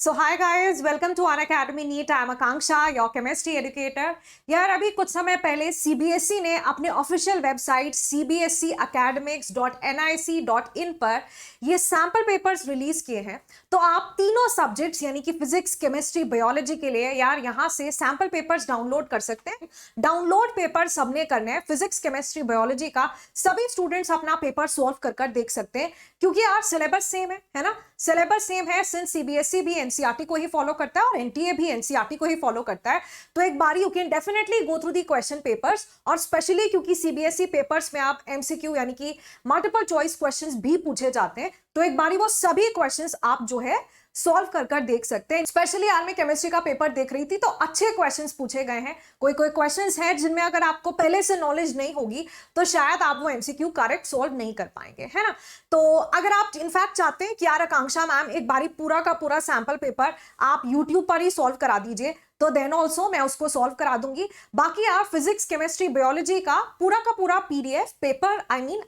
So hi guys, welcome to Unacademy NEET. I am Akanksha, your chemistry educator. यार अभी कुछ समय पहले CBSE ने अपने ऑफिशियल वेबसाइट cbseacademics.nic.in पर ये सैंपल पेपर्स रिलीज किए हैं। तो आप तीनों सब्जेक्ट्स यानी कि फिजिक्स, केमिस्ट्री, बायोलॉजी के लिए यार यहाँ से सैंपल पेपर्स डाउनलोड कर सकते हैं। डाउनलोड पेपर सबने करने हैं। फिजिक्स, केमिस्ट्री, बायोलॉजी का सभी स्टूडेंट्स अपना पेपर सॉल्व कर देख सकते हैं, क्योंकि यार सिलेबस सेम है ना। सिलेबस सेम है सिंस सीबीएसई भी एनसीईआरटी को ही फॉलो करता है और एनटीए भी एनसीईआरटी को ही फॉलो करता है। तो एक बार you can definitely go through the question papers, और स्पेशली क्योंकि सीबीएसई पेपर्स में आप एमसीक्यू यानी कि मल्टीपल चॉइस क्वेश्चंस भी पूछे जाते हैं, तो एक बारी वो सभी क्वेश्चंस आप जो है सॉल्व कर देख सकते हैं। स्पेशली यार मैं केमिस्ट्री का पेपर देख रही थी तो अच्छे क्वेश्चंस पूछे गए हैं। कोई क्वेश्चंस हैं जिनमें अगर आपको पहले से नॉलेज नहीं होगी तो शायद आप वो एमसीक्यू करेक्ट सॉल्व नहीं कर पाएंगे, है ना। तो अगर आप इनफैक्ट चाहते हैं कि यार आकांक्षा मैम एक बारी पूरा का पूरा सैंपल पेपर आप यूट्यूब पर ही सॉल्व करा दीजिए, तो देन ऑल्सो मैं उसको सॉल्व करा दूंगी। बाकी आप फिजिक्स, केमिस्ट्री, बायोलॉजी का पूरा पीडीएफ पेपर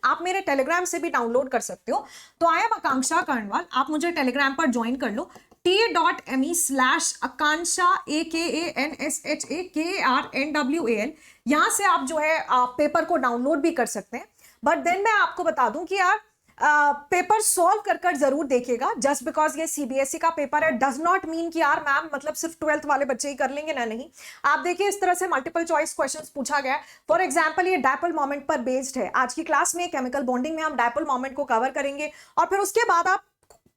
आप मेरे टेलीग्राम से भी डाउनलोड कर सकते हो। तो आई एम आकांक्षा कर्णवाल, आप मुझे टेलीग्राम पर ज्वाइन कर लो t.me/akansha AKANSHAKARNWAL। यहां से आप जो है पेपर को डाउनलोड भी कर सकते हैं। बट देन मैं आपको बता दूं कि यार पेपर सॉल्व कर जरूर देखिएगा। जस्ट बिकॉज ये सीबीएसई का पेपर है डज नॉट मीन कि यार मैम मतलब सिर्फ 12th वाले बच्चे ही कर लेंगे ना, नहीं। आप देखिए इस तरह से मल्टीपल चॉइस क्वेश्चंस पूछा गया है। फॉर एग्जांपल ये डायपोल मोमेंट पर बेस्ड है। आज की क्लास में केमिकल बॉन्डिंग में हम डायपोल मोमेंट को कवर करेंगे और फिर उसके बाद आप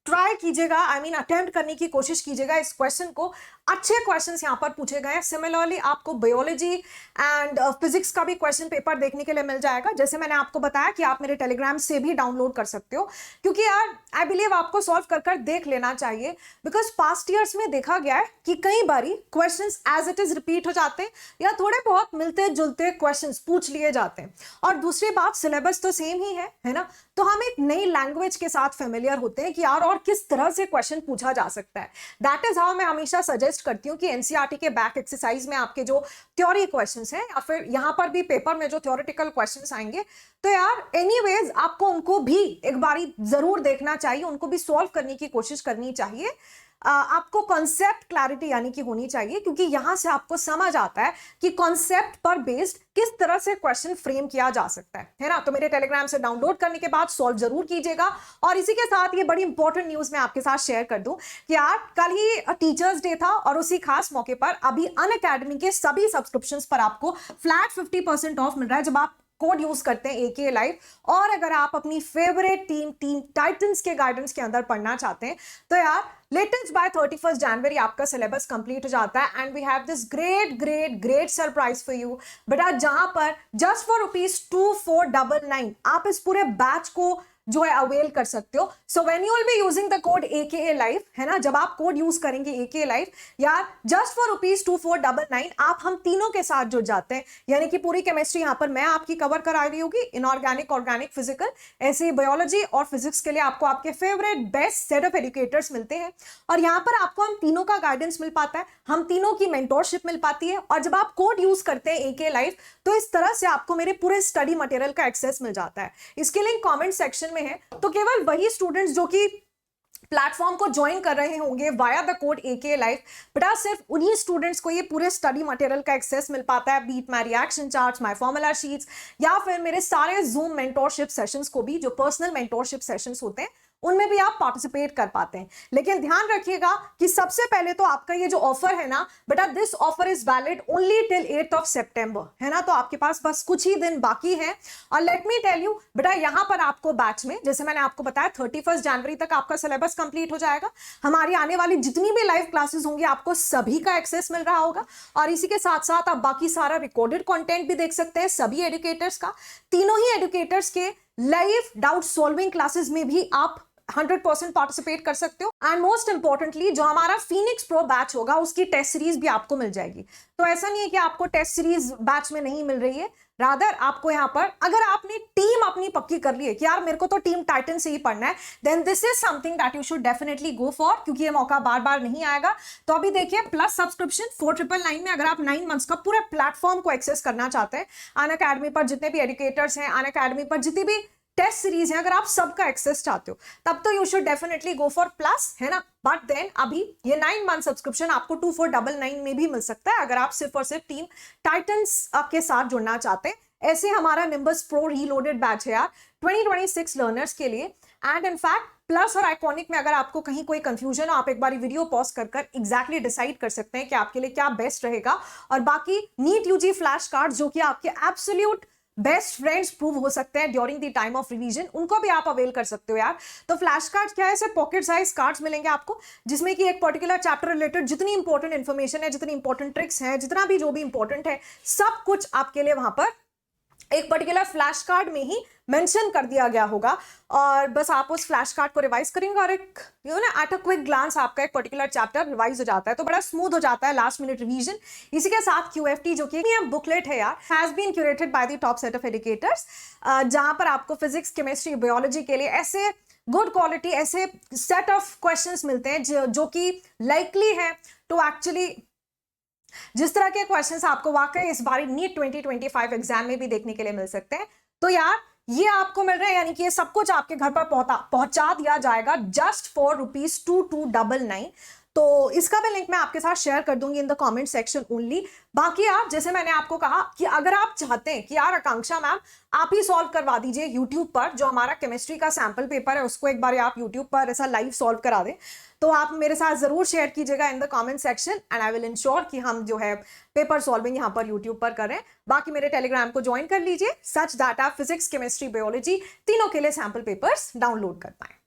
ट्राई कीजिएगा, अटेम्प्ट करने की कोशिश कीजिएगा इस क्वेश्चन को। अच्छे क्वेश्चंस यहां पर पूछे गए हैं। सिमिलरली आपको बायोलॉजी एंड फिजिक्स का भी क्वेश्चन पेपर देखने के लिए मिल जाएगा। जैसे मैंने आपको बताया कि आप मेरे टेलीग्राम से भी डाउनलोड कर सकते हो, क्योंकि यार आई बिलीव आपको सॉल्व कर देख लेना चाहिए। बिकॉज पास्ट ईयर्स में देखा गया है कि कई बारी questions as it is repeat हो जाते हैं या थोड़े बहुत मिलते जुलते क्वेश्चंस पूछ लिए जाते हैं। और दूसरी बात, सिलेबस तो सेम ही है ना। तो हम एक नई लैंग्वेज के साथ फेमिलियर होते हैं कि यार और किस तरह से क्वेश्चन पूछा जा सकता है। दैट इज हाउ मैं हमेशा सजेस्ट करती हूँ कि एनसीईआरटी के बैक एक्सरसाइज में आपके जो थ्योरी क्वेश्चंस हैं या फिर यहां पर भी पेपर में जो थ्योरेटिकल क्वेश्चंस आएंगे, तो यार एनीवेज आपको उनको भी एक बारी जरूर देखना चाहिए, उनको भी सॉल्व करने की कोशिश करनी चाहिए। आपको कॉन्सेप्ट क्लैरिटी यानी कि होनी चाहिए, क्योंकि यहां से आपको समझ आता है कि कॉन्सेप्ट पर बेस्ड किस तरह से क्वेश्चन फ्रेम किया जा सकता है ना। तो मेरे टेलीग्राम से डाउनलोड करने के बाद सॉल्व जरूर कीजिएगा। और इसी के साथ ये बड़ी इंपॉर्टेंट न्यूज मैं आपके साथ शेयर कर दूं कि यार कल ही टीचर्स डे था और उसी खास मौके पर अभी अनअकैडमी के सभी सब्सक्रिप्शंस पर आपको फ्लैट 50% ऑफ मिल रहा है जब आप कोड यूज करते हैं एके लाइव। और अगर आप अपनी फेवरेट टीम टाइटंस के गाइडेंस के अंदर पढ़ना चाहते हैं तो यार लेटेस्ट बाय 31 जनवरी आपका सिलेबस कंप्लीट हो जाता है। And we have this great surprise for you बेटा, जहां पर जस्ट फॉर ₹2499 आप इस पूरे बैच को जो है अवेल कर सकते हो। So when you will be using the code AKA live, है ना, जब आप कोड यूज करेंगे AKA लाइव, यार जस्ट फॉर ₹2499 आप हम तीनों के साथ जुड़ जाते हैं। यानी कि पूरी केमिस्ट्री यहां पर मैं आपकी कवर करा रही होगी, इनऑर्गेनिक, ऑर्गेनिक, फिजिकल, ऐसे ही बायोलॉजी और फिजिक्स के लिए आपको आपके favourite best set of educators मिलते हैं। और यहाँ पर आपको हम तीनों का गाइडेंस मिल पाता है, हम तीनों की मेंटोरशिप मिल पाती है। और जब आप कोड यूज करते हैं AKA लाइव, तो इस तरह से आपको मेरे पूरे स्टडी मटेरियल का एक्सेस मिल जाता है। इसके लिंक कमेंट सेक्शन में है। तो केवल वही स्टूडेंट्स जो कि प्लेटफॉर्म को ज्वाइन कर रहे होंगे via the code AKA live, बेटा सिर्फ उन्हीं स्टूडेंट्स को ये पूरे स्टडी मटेरियल का एक्सेस मिल पाता है। Be it my reaction charts, my formula sheets, या फिर मेरे सारे जूम मेंटोरशिप सेशंस को भी, जो पर्सनल मेंटोरशिप सेशंस होते हैं उनमें भी आप पार्टिसिपेट कर पाते हैं। लेकिन ध्यान रखिएगा कि सबसे पहले तो आपका ये जो ऑफर है ना बेटा, this offer is valid only till 8 सितंबर, है ना। तो आपके पास बस कुछ ही दिन बाकी है। और लेट मी टेल यू बेटा, यहां पर आपको बैच में, जैसे मैंने आपको बताया 31 जनवरी तक आपका सिलेबस कंप्लीट हो जाएगा। हमारी आने वाली जितनी भी लाइव क्लासेस होंगी आपको सभी का एक्सेस मिल रहा होगा। और इसी के साथ साथ आप बाकी सारा रिकॉर्डेड कंटेंट भी देख सकते हैं सभी एजुकेटर्स का। तीनों ही एजुकेटर्स के लाइव डाउट सॉल्विंग क्लासेस में भी आप 100% पार्टिसिपेट कर सकते हो। एंड मोस्ट इंपॉर्टेंटली जो हमारा फिनिक्स प्रो बैच होगा उसकी टेस्ट सीरीज भी आपको मिल जाएगी। तो ऐसा नहीं है कि आपको टेस्ट सीरीज बैच में नहीं मिल रही है, रादर आपको यहाँ पर अगर आपने टीम अपनी पक्की कर ली है कि यार मेरे को तो टीम टाइटन से ही पढ़ना है, then this is something that you should definitely go for, क्योंकि ये मौका बार बार नहीं आएगा। तो अभी देखिए प्लस सब्सक्रिप्शन 4999 में अगर आप 9 मंथ्स का पूरे प्लेटफॉर्म को एक्सेस करना चाहते हैं, अनअकैडमी पर जितने भी एजुकेटर्स हैं, अनअकैडमी पर जितनी भी टेस्ट सीरीज है, अगर आप सबका एक्सेस चाहते हो तब तो you should definitely go for plus, है ना। बट देन अभी ये 9 मंथ सब्सक्रिप्शन आपको 2499 में भी मिल सकता है अगर आप सिर्फ और सिर्फ टीम टाइटंस के साथ जुड़ना चाहते हैं। ऐसे हमारा निम्बस प्रो रीलोडेड बैच है यार 2026 लर्नर्स के लिए। एंड इनफैक्ट प्लस और आइकॉनिक में अगर आपको कहीं कोई कंफ्यूजन हो, आप एक बार वीडियो पॉज कर एग्जैक्टली डिसाइड कर सकते हैं कि आपके लिए क्या बेस्ट रहेगा। और बाकी नीट यूजी फ्लैश कार्ड जो कि आपके एब्सोल्यूट बेस्ट फ्रेंड्स प्रूव हो सकते हैं during the time of revision, उनको भी आप अवेल कर सकते हो यार। तो फ्लैश कार्ड क्या है, ऐसे पॉकेट साइज कार्ड्स मिलेंगे आपको जिसमें कि एक पर्टिकुलर चैप्टर रिलेटेड जितनी इंपॉर्टेंट इंफॉर्मेशन है, जितनी इंपॉर्टेंट ट्रिक्स हैं, जितना भी जो भी इंपॉर्टेंट है, सब कुछ आपके लिए वहां पर एक पर्टिकुलर फ्लैश कार्ड में ही मेंशन कर दिया गया होगा। और बस आप उस फ्लैश कार्ड को रिवाइज करेंगे और एक एट अ क्विक ग्लांस आपका एक पर्टिकुलर चैप्टर रिवाइज हो जाता है, तो बड़ा स्मूथ हो जाता है लास्ट मिनट रिवीजन। इसी के साथ QFT जो कि बुकलेट है यार, has been curated by the top set of educators, जहां पर आपको फिजिक्स, केमिस्ट्री, बायोलॉजी के लिए ऐसे गुड क्वालिटी ऐसे सेट ऑफ क्वेश्चंस मिलते हैं जो कि लाइकली है टू एक्चुअली, जिस तरह के क्वेश्चंस आपको वाकई इस बार नीट 2025 एग्जाम में भी देखने के लिए मिल सकते हैं। तो यार ये आपको मिल रहा है, यानी कि ये सब कुछ आपके घर पर पहुंचा दिया जाएगा जस्ट फॉर ₹2299। तो इसका भी लिंक मैं आपके साथ शेयर कर दूंगी in the comment section only. बाकी आप, जैसे मैंने आपको कहा कि अगर आप चाहते हैं कि यार आकांक्षा मैम आप ही सॉल्व करवा दीजिए यूट्यूब पर, जो हमारा केमिस्ट्री का सैंपल पेपर है उसको एक बार आप यूट्यूब पर ऐसा लाइव सॉल्व करा दें, तो आप मेरे साथ जरूर शेयर कीजिएगा in the comment section and I will ensure कि हम जो है पेपर सॉल्विंग यहाँ पर यूट्यूब पर करें। बाकी मेरे टेलीग्राम को ज्वाइन कर लीजिए सच दैट आप फिजिक्स, केमिस्ट्री, बायोलॉजी तीनों के लिए सैंपल पेपर्स डाउनलोड कर पाएं।